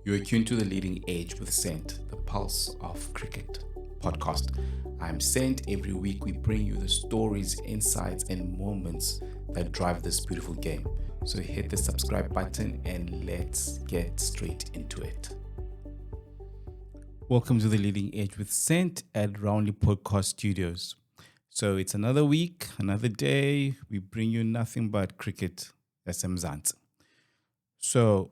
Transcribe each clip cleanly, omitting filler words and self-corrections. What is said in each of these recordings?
You're tuned to the leading edge with Sent, the pulse of cricket podcast. I'm Sent. Every week we bring you the stories, insights, and moments that drive this beautiful game. So hit the subscribe button and let's get straight into it. Welcome to the leading edge with Sent at Roundly Podcast Studios. So it's another week, another day. We bring you nothing but cricket. Mzansi. So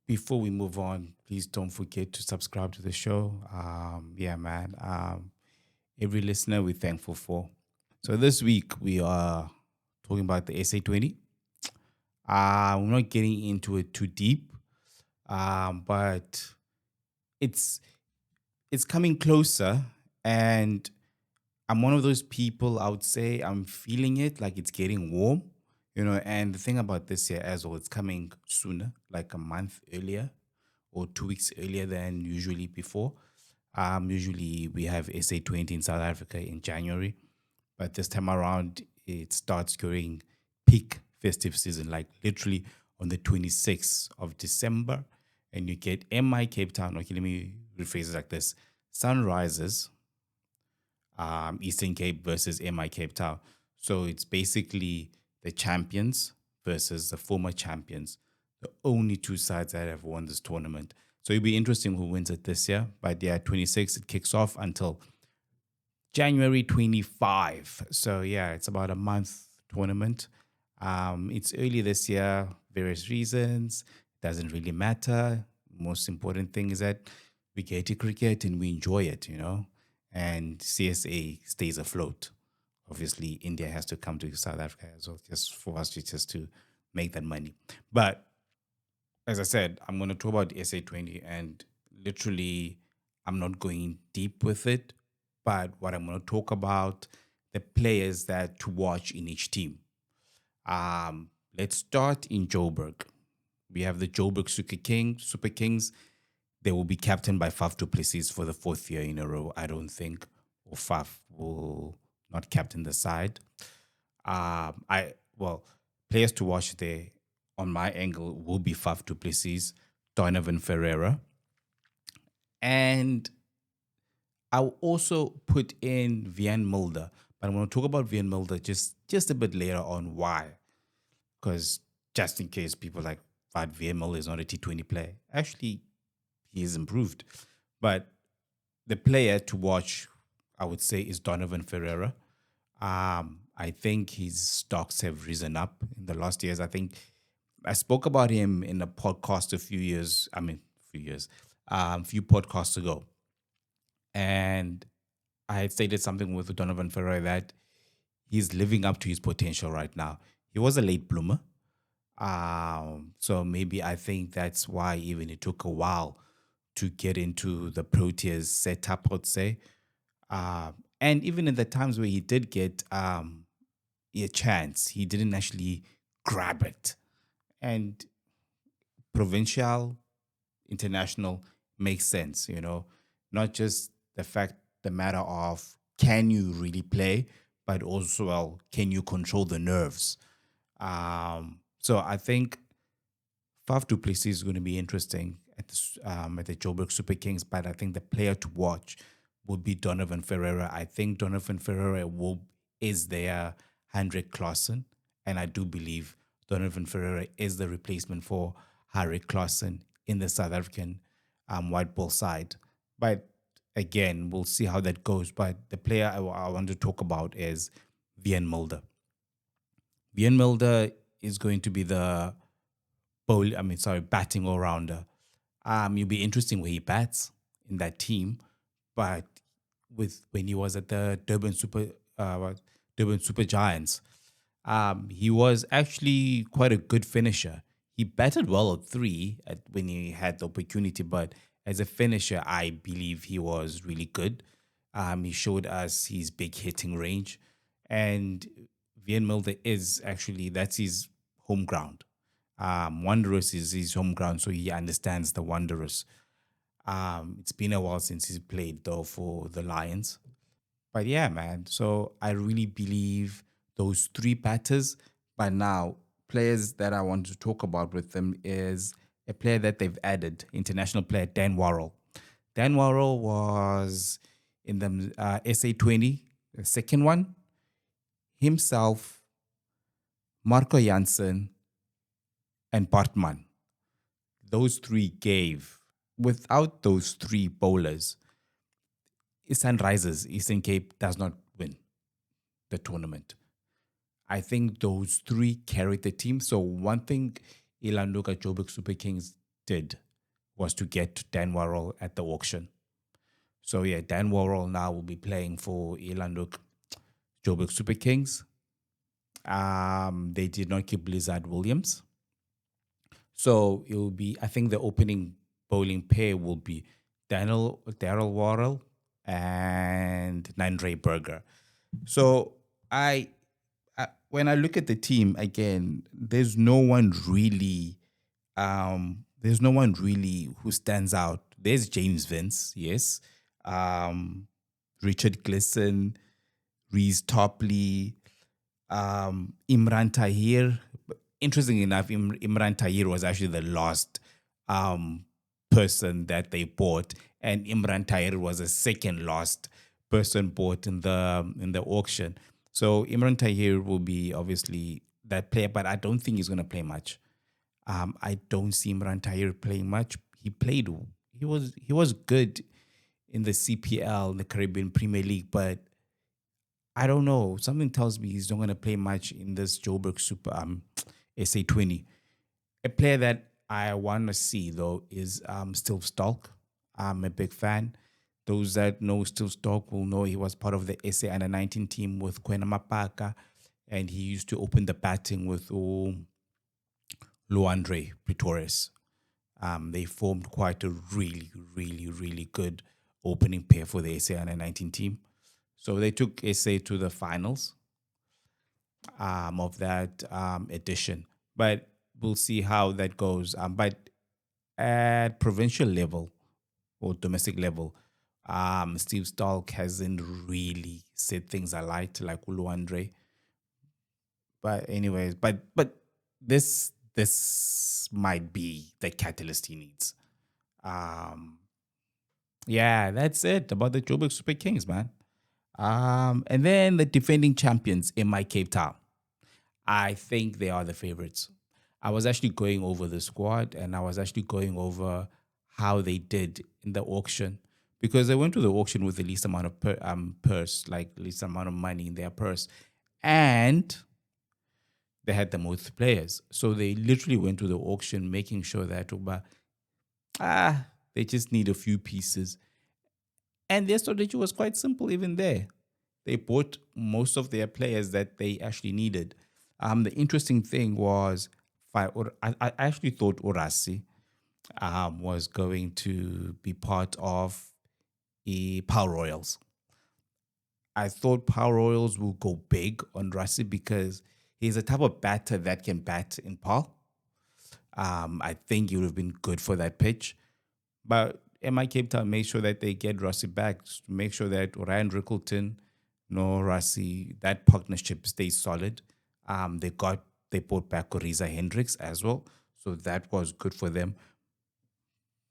before we move on, please don't forget to subscribe to the show. Every listener we're thankful for. So this week we are talking about the SA20. We're not getting into it too deep, but it's coming closer, and I'm one of those people. I would say I'm feeling it, like it's getting warm. And the thing about this year as well, it's coming sooner, like a month earlier or 2 weeks earlier than usually before. Usually we have SA20 in South Africa in January, but this time around it starts during peak festive season, like literally on the 26th of December, and you get MI Cape Town. Okay, let me rephrase it like this: Sunrises, Eastern Cape versus MI Cape Town. So it's basically the champions versus the former champions, the only two sides that have won this tournament. So it'll be interesting who wins it this year. But yeah, 26, it kicks off until January 25. So yeah, it's about a month tournament. It's early this year, various reasons. Doesn't really matter. Most important thing is that we get to cricket and we enjoy it, and CSA stays afloat. Obviously, India has to come to South Africa as well, just for us to make that money. But as I said, I'm going to talk about SA20, and literally, I'm not going deep with it. But what I'm going to talk about, the players that to watch in each team. Let's start in Joburg. We have the Joburg Super Kings. They will be captained by Faf du Plessis for the fourth year in a row. I don't think or Faf will not captain the side. Players to watch there on my angle will be Faf du Plessis, Donovan Ferreira, and I'll also put in Vian Mulder. But I'm going to talk about Vian Mulder just a bit later on. Why? Because just in case people like, but Vian Mulder is not a T20 player. Actually, he is improved. But the player to watch, I would say, is Donovan Ferreira. I think his stocks have risen up in the last years. I think I spoke about him in a podcast a few podcasts ago. And I had stated something with Donovan Ferreira that he's living up to his potential right now. He was a late bloomer. So maybe I think that's why even it took a while to get into the Proteas setup, I would say. And even in the times where he did get a chance, he didn't actually grab it. And provincial, international makes sense, not just the matter of can you really play, but also, well, can you control the nerves? So I think Faf du Plessis is going to be interesting at the Joburg Super Kings, but I think the player to watch would be Donovan Ferreira. I think Donovan Ferreira is their Hendrik Claassen, and I do believe Donovan Ferreira is the replacement for Harry Claassen in the South African white ball side. But again, we'll see how that goes. But the player I want to talk about is Vian Mulder. Vian Mulder is going to be the batting all-rounder. It'll be interesting where he bats in that team. But when he was at the Durban Super Giants, he was actually quite a good finisher. He batted well at three when he had the opportunity, but as a finisher, I believe he was really good. He showed us his big hitting range, and Vian Mulder that's his home ground. Wanderers is his home ground, so he understands the Wanderers. It's been a while since he's played though for the Lions, but yeah, man. So I really believe those three batters. But now, players that I want to talk about with them is a player that they've added, international player Dan Worrell. Dan Worrell was in the SA20, the second one, himself, Marco Janssen, and Bartman. Those three gave. Without those three bowlers, Sunrisers, Eastern Cape does not win the tournament. I think those three carried the team. So one thing Ilanduka Joburg Super Kings did was to get Dan Worrell at the auction. So yeah, Dan Worrell now will be playing for Ilanduk Joburg Super Kings. They did not keep Blizzard Williams. So it will be, I think the opening bowling pair will be Daryl Worrell and Nandre Berger. So when I look at the team again, there's no one really who stands out. There's James Vince, yes. Um, Richard Glisson, Reese Topley, Imran Tahir. Interestingly enough, Imran Tahir was actually the last um, person that they bought, and Imran Tahir was the second last person bought in the auction. So Imran Tahir will be obviously that player, but I don't think he's going to play much. I don't see Imran Tahir playing much. He was good in the CPL, the Caribbean Premier League, but I don't know. Something tells me he's not going to play much in this Joburg Super SA20. A player that I want to see though is Steve Stalk. I'm a big fan. Those that know Steve Stalk will know he was part of the SA Under 19 team with Kwena Mapaka, and he used to open the batting with Luandre Pretorius. They formed quite a really, really, really good opening pair for the SA Under 19 team. So they took SA to the finals of that edition. But we'll see how that goes. But at provincial level or domestic level, Steve Stalk hasn't really said things I liked, like Ulu Andre. But anyways, but this might be the catalyst he needs. Um, yeah, that's it about the Joburg Super Kings, man. And then the defending champions in my Cape Town. I think they are the favorites. I was actually going over the squad and I was actually going over how they did in the auction because they went to the auction with the least amount of purse, like least amount of money in their purse, and they had the most players. So they literally went to the auction making sure that they just need a few pieces. And their strategy was quite simple even there. They bought most of their players that they actually needed. The interesting thing was, I actually thought Urasi was going to be part of the Power Royals. I thought Power Royals will go big on Rasi because he's a type of batter that can bat in PAL. I think he would have been good for that pitch. But MI Cape Town made sure that they get Rossi back, to make sure that Ryan Rickleton, no Rossi, that partnership stays solid. They brought back Oriza Hendricks as well, so that was good for them.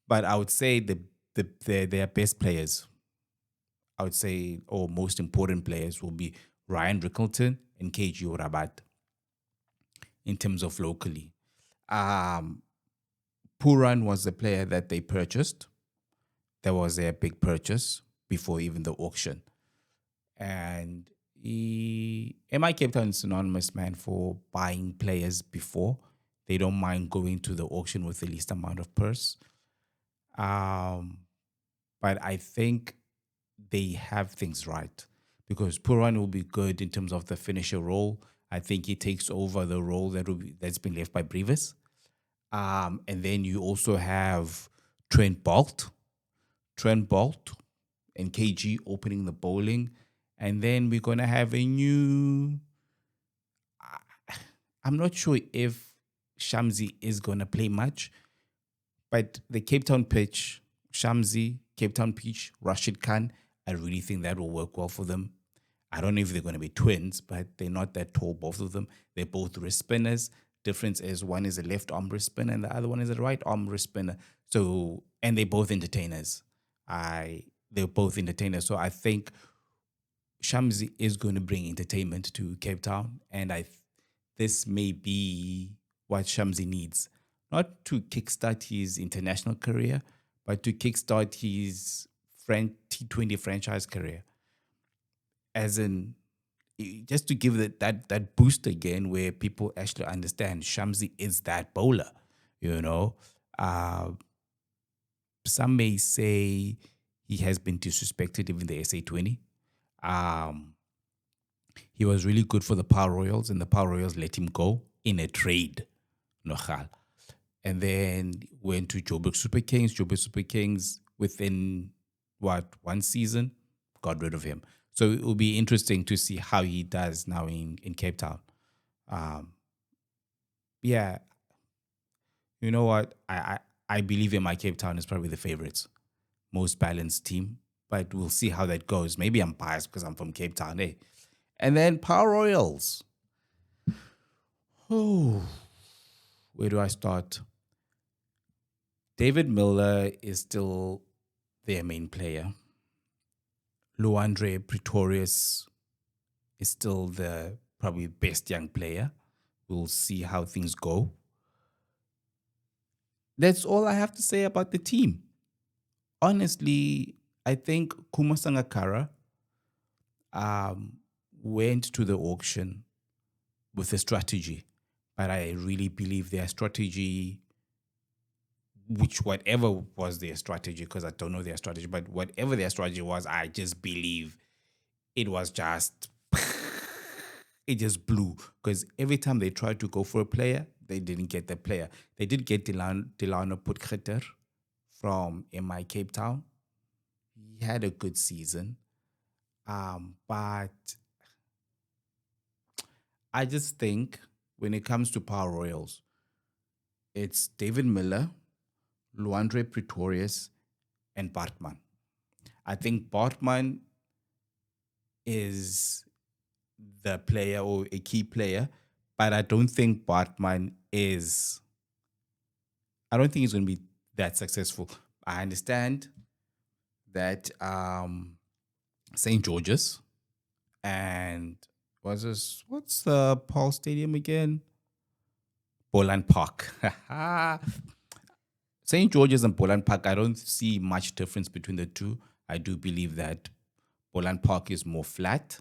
But I would say their best players, I would say, or most important players, will be Ryan Rickleton and KG Rabat in terms of locally. Um, Puran was the player that they purchased. That was their big purchase before even the auction. And MI Cape Town is synonymous, man, for buying players before. They don't mind going to the auction with the least amount of purse. But I think they have things right because Puran will be good in terms of the finisher role. I think he takes over the role that's been left by Brevis. And then you also have Trent Bolt and KG opening the bowling. And then we're going to have a new. I'm not sure if Shamsi is going to play much, but the Cape Town pitch, Shamsi, Cape Town pitch, Rashid Khan, I really think that will work well for them. I don't know if they're going to be twins, but they're not that tall, both of them. They're both wrist spinners. Difference is one is a left arm wrist spinner and the other one is a right arm wrist spinner. So, and they're both entertainers. They're both entertainers. So I think Shamsi is going to bring entertainment to Cape Town, and this may be what Shamsi needs, not to kickstart his international career, but to kickstart his T20 franchise career, as in just to give that boost again, where people actually understand Shamsi is that bowler. You know, uh, some may say he has been disrespected even the SA20. Um, He was really good for the Power Royals, and the Power Royals let him go in a trade. Nochal. And then went to Joburg Super Kings. Joburg Super Kings, within one season, got rid of him. So it will be interesting to see how he does now in Cape Town. Um, yeah, you know what? I believe in my Cape Town is probably the favorites, most balanced team. But we'll see how that goes. Maybe I'm biased because I'm from Cape Town, eh? And then Power Royals. Oh, where do I start? David Miller is still their main player. Luandre Pretorius is still the probably best young player. We'll see how things go. That's all I have to say about the team. Honestly, I think Kuma Sangakara um, went to the auction with a strategy, but I really believe their strategy, which whatever was their strategy, because I don't know their strategy, but whatever their strategy was, I just believe it was just, it just blew. Because every time they tried to go for a player, they didn't get the player. They did get Delano Putkreter from MI Cape Town. He had a good season. But I just think when it comes to Power Royals, it's David Miller, Luandre Pretorius, and Bartman. I think Bartman is the player or a key player, but I don't think Bartman is. I don't think he's going to be that successful. I understand that St. George's and what's the Paul Stadium again? Boland Park. St. George's and Boland Park, I don't see much difference between the two. I do believe that Boland Park is more flat.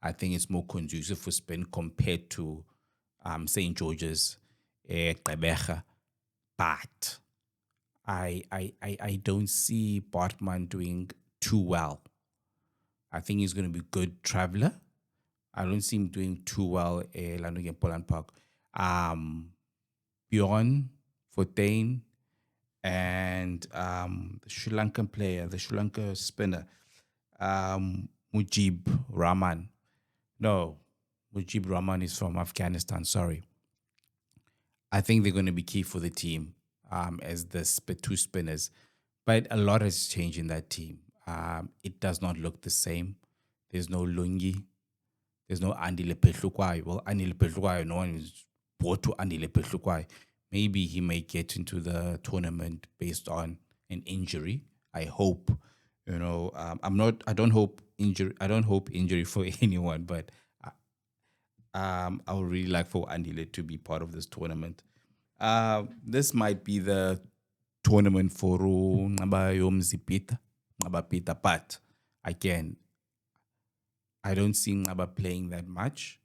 I think it's more conducive for spin compared to St. George's, Gqeberha. But I don't see Bartman doing too well. I think he's going to be a good traveler. I don't see him doing too well landing in Boland Park. Bjorn Fortain and the Sri Lankan player, the Sri Lanka spinner, Mujib Rahman. No, Mujib Rahman is from Afghanistan. Sorry. I think they're going to be key for the team as the two spinners. But a lot has changed in that team. It does not look the same. There's no Lungi. There's no Andy Lepetlukwai. Well, Andy Lepetlukwai, no one is brought to Andy Lepetlukwai. Maybe he may get into the tournament based on an injury. I hope. I don't hope injury. I don't hope injury for anyone, but I would really like for Andile to be part of this tournament. This might be the tournament for Ngaba Pita, but again, I don't see Ngaba playing that much.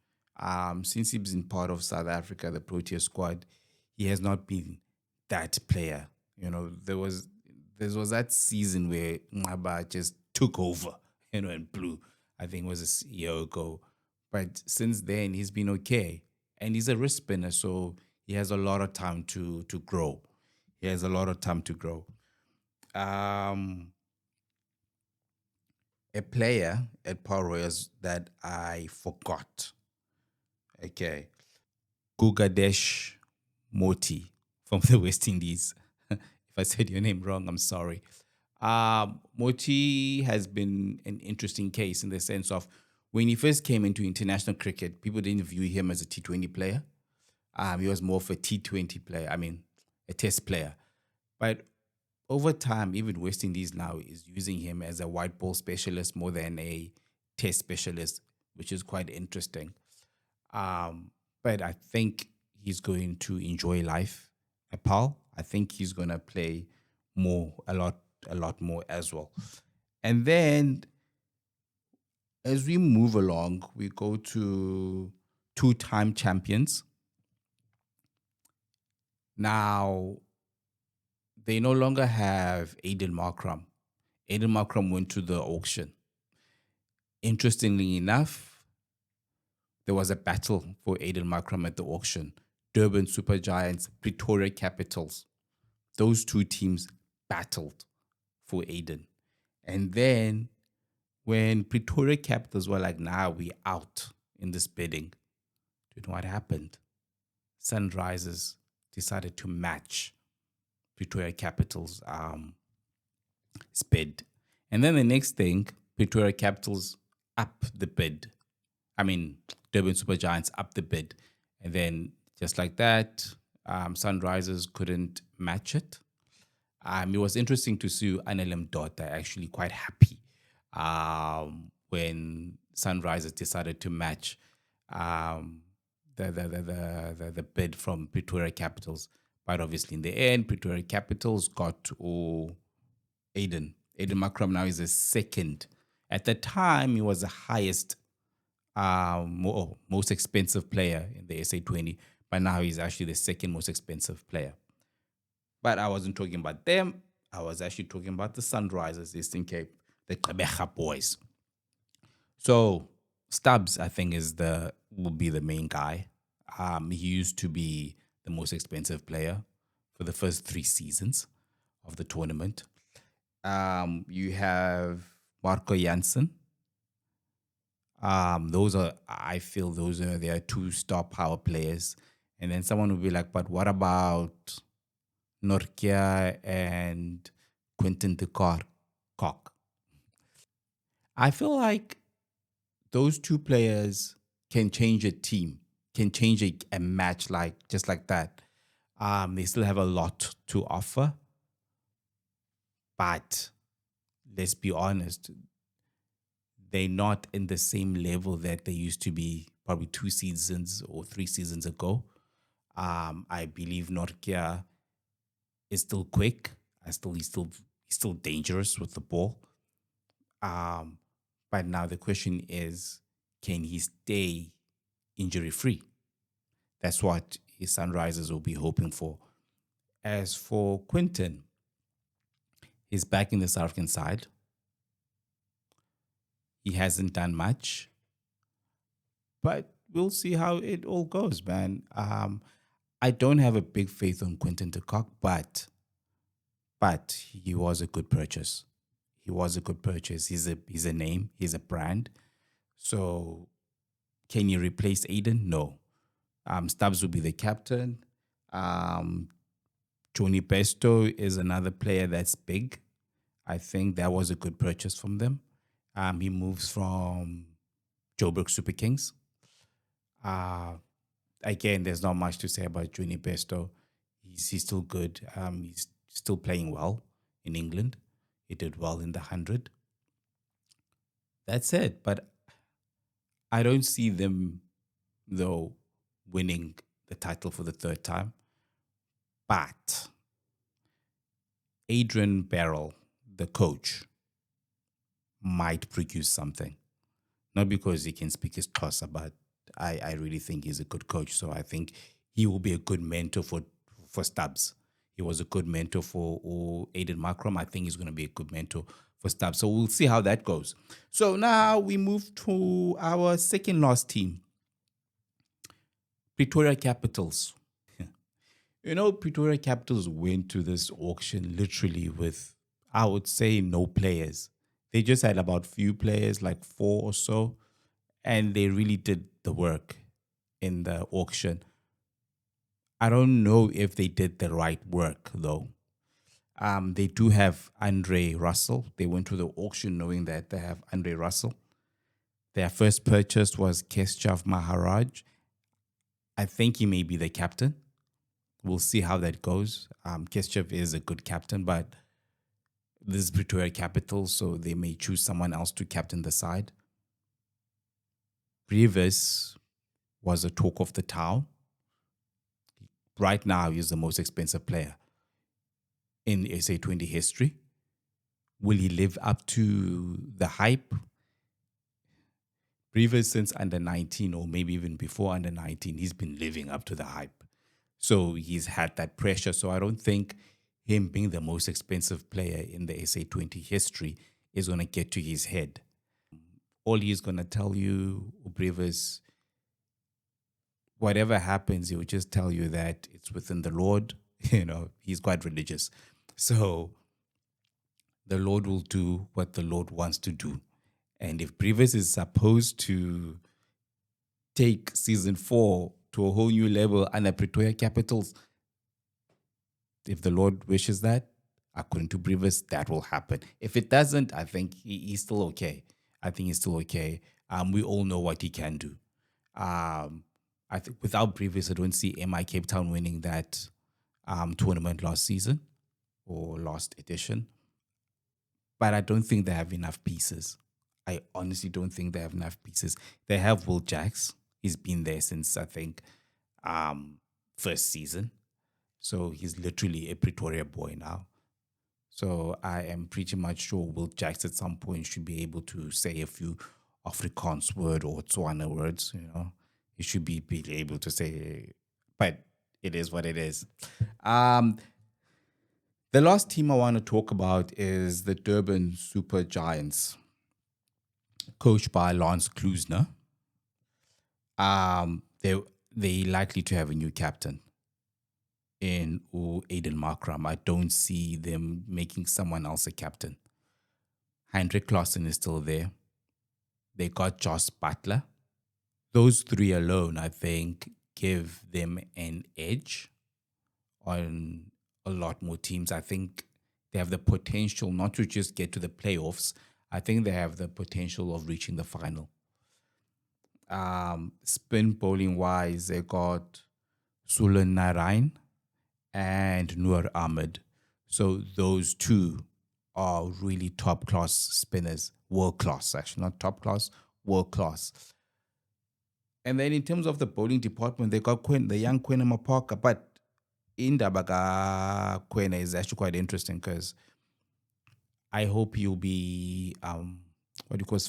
Since he's been part of South Africa, the Protea squad, he has not been that player. There was that season where Ngaba just took over, and blew. I think it was a year ago. But since then, he's been okay. And he's a wrist spinner, so he has a lot of time to grow. He has a lot of time to grow. A player at Power Royals that I forgot. Okay. Gugadesh Moti from the West Indies. If I said your name wrong, I'm sorry. Moti has been an interesting case in the sense of when he first came into international cricket, people didn't view him as a T20 player. He was more of a T20 player. I mean, a test player. But over time, even West Indies now is using him as a white ball specialist more than a test specialist, which is quite interesting. Um, but I think he's going to enjoy life at Pal. I think he's going to play more, a lot more as well. And then as we move along, we go to two-time champions. Now, they no longer have Aiden Markram. Aiden Markram went to the auction. Interestingly enough, there was a battle for Aiden Markram at the auction. Durban Supergiants, Pretoria Capitals. Those two teams battled for Aiden. And then when Pretoria Capitals were like, nah, we out in this bidding, do you know what happened? Sunrisers decided to match Pretoria Capitals' bid. And then the next thing, Pretoria Capitals up the bid. I mean, Durban Supergiants up the bid. And then just like that, Sunrisers couldn't match it. It was interesting to see Anelem Dota actually quite happy when Sunrisers decided to match um, the bid from Pretoria Capitals. But obviously, in the end, Pretoria Capitals got Aiden. Aiden Makram now is the second. At the time, he was the highest, most expensive player in the SA20. But now he's actually the second most expensive player. But I wasn't talking about them. I was actually talking about the Sunrisers, Eastern Cape, the Gqeberha boys. So Stubbs, I think, will be the main guy. He used to be the most expensive player for the first 3 seasons of the tournament. You have Marco Janssen. I feel those are their two star power players. And then someone will be like, but what about Norkia and Quentin de Kock? I feel like those two players can change a team, can change a match like just like that. They still have a lot to offer, but let's be honest, they're not in the same level that they used to be probably 2 seasons or 3 seasons ago. I believe Norkia is still quick. He's still dangerous with the ball. Um, but now the question is, can he stay injury free? That's what his Sunrisers will be hoping for. As for Quinton, he's back in the South African side. He hasn't done much, but we'll see how it all goes, man. I don't have a big faith on Quinton de Kock, but he was a good purchase. He was a good purchase. He's a name. He's a brand. So can you replace Aiden? No. Stubbs will be the captain. Um, Johnny Pesto is another player that's big. I think that was a good purchase from them. He moves from Joburg Super Kings. Uh, Again, there's not much to say about Johnny Pesto. He's still good. He's still playing well in England. He did well in the 100. That's it. But I don't see them, though, winning the title for the third time. But Adrian Barrell, the coach, might produce something. Not because he can speak his Xhosa, but I really think he's a good coach. So I think he will be a good mentor for Stubbs. He was a good mentor for Aiden Markram. I think he's going to be a good mentor for Stubbs. So we'll see how that goes. So now we move to our second last team, Pretoria Capitals. Pretoria Capitals went to this auction literally with, I would say, no players. They just had about few players, like 4 or so, and they really did the work in the auction. I don't know if they did the right work, though. They do have Andre Russell. They went to the auction knowing that they have Andre Russell. Their first purchase was Keshav Maharaj. I think he may be the captain. We'll see how that goes. Keshev is a good captain, but this is Pretoria Capital, so they may choose someone else to captain the side. Brevis was a talk of the town. Right now, he's the most expensive player in SA20 history. Will he live up to the hype? Brevis, since under 19, or maybe even before under 19, he's been living up to the hype. So he's had that pressure. So I don't think him being the most expensive player in the SA20 history is going to get to his head. All he's going to tell you, Brevis, whatever happens, he will just tell you that it's within the Lord. He's quite religious. So the Lord will do what the Lord wants to do. And if Brevis is supposed to take season 4 to a whole new level under Pretoria Capitals, if the Lord wishes that, according to Brevis, that will happen. If it doesn't, I think he's still okay. I think he's still okay. We all know what he can do. I think without Brevis, I don't see MI Cape Town winning that tournament last season or last edition. But I don't think they have enough pieces. I honestly don't think they have enough pieces. They have Will Jacks. He's been there since, I think, first season. So he's literally a Pretoria boy now. So I am pretty much sure Will Jacks at some point should be able to say a few Afrikaans word or Tswana words, He should be able to say, but it is what it is. The last team I want to talk about is the Durban Super Giants, coached by Lance Klusner. They likely to have a new captain in Aiden Markram. I don't see them making someone else a captain. Hendrik Clausen is still there. They got Josh Butler. Those three alone, I think, give them an edge on a lot more teams. I think they have the potential not to just get to the playoffs. I think they have the potential of reaching the final. Spin bowling wise, they got Sulan Narain and Noor Ahmed. So those two are really top class spinners, world class, actually, not top class, world class. And then in terms of the bowling department, they got the young Quinn Parker, but Indabaga Kwena is actually quite interesting because I hope he'll be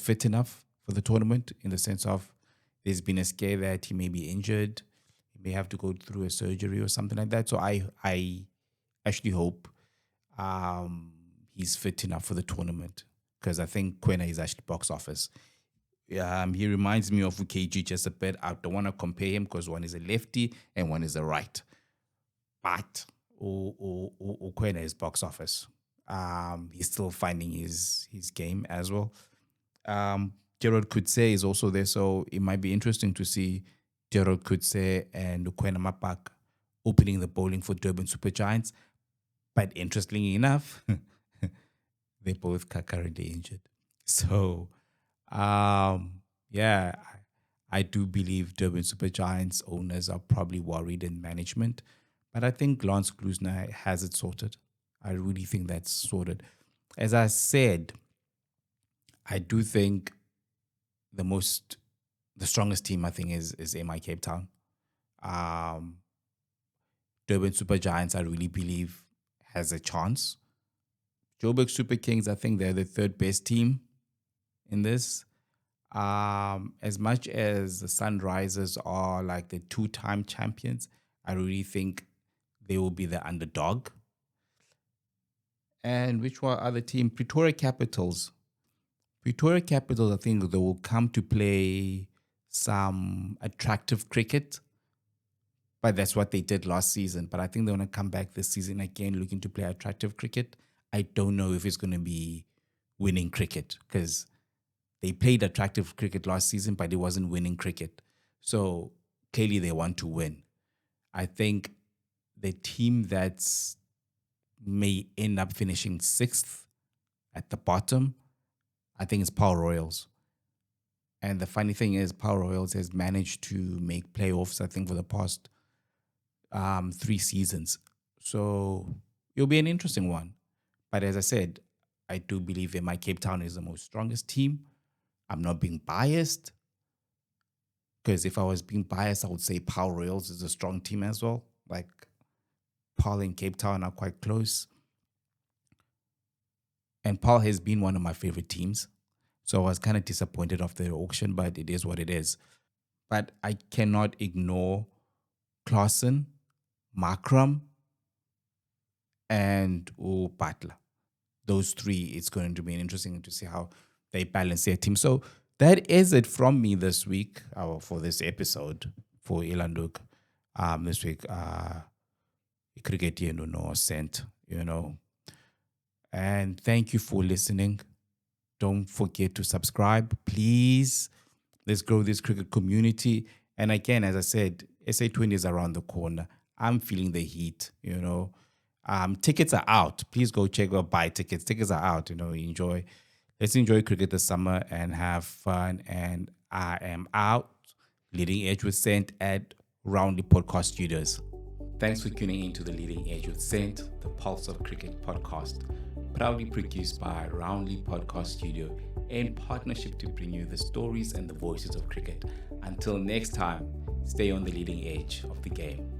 fit enough for the tournament, in the sense of there's been a scare that he may be injured, he may have to go through a surgery or something like that. So I actually hope he's fit enough for the tournament, because I think Kwena is actually box office. He reminds me of UKG just a bit. I don't want to compare him because one is a lefty and one is a right. But Kwena is box office. He's still finding his game as well. Gerald Kutse is also there, so it might be interesting to see Gerald Kutse and Kwena Mapak opening the bowling for Durban Super Giants. But interestingly enough, they're both currently injured. So, yeah, I do believe Durban Super Giants owners are probably worried in management. But I think Lance Klusner has it sorted. I really think that's sorted. As I said, I do think the strongest team, I think, is MI Cape Town. Durban Super Giants, I really believe, has a chance. Joburg Super Kings, I think they're the third best team in this. As much as the Sunrisers are like the 2-time champions, I really think they will be the underdog. And which one other team? Pretoria Capitals. Pretoria Capitals, I think they will come to play some attractive cricket. But that's what they did last season. But I think they want to come back this season again, looking to play attractive cricket. I don't know if it's going to be winning cricket, because they played attractive cricket last season, but it wasn't winning cricket. So clearly they want to win. I think the team that's may end up finishing 6th at the bottom, I think it's Power Royals. And the funny thing is, Power Royals has managed to make playoffs, I think, for the past 3 seasons. So it'll be an interesting one. But as I said, I do believe that my Cape Town is the most strongest team. I'm not being biased because if I was being biased, I would say Power Royals is a strong team as well. Like Paul and Cape Town are quite close. And Paul has been one of my favorite teams. So I was kind of disappointed after the auction, but it is what it is. But I cannot ignore Clausen, Markram, and Butler. Those three, it's going to be interesting to see how they balance their team. So that is it from me this week, for this episode for Ilanduk. This week, cricket, no sent, And thank you for listening. Don't forget to subscribe, please. Let's grow this cricket community. And again, as I said, SA20 is around the corner. I'm feeling the heat, Tickets are out. Please go check out, buy tickets. Tickets are out, enjoy. Let's enjoy cricket this summer and have fun. And I am out. Leading Edge with Sent at Roundly Podcast Studios. Thanks for tuning in to the Leading Edge with Sent, the Pulse of Cricket podcast, proudly produced by Roundly Podcast Studio in partnership to bring you the stories and the voices of cricket. Until next time, stay on the leading edge of the game.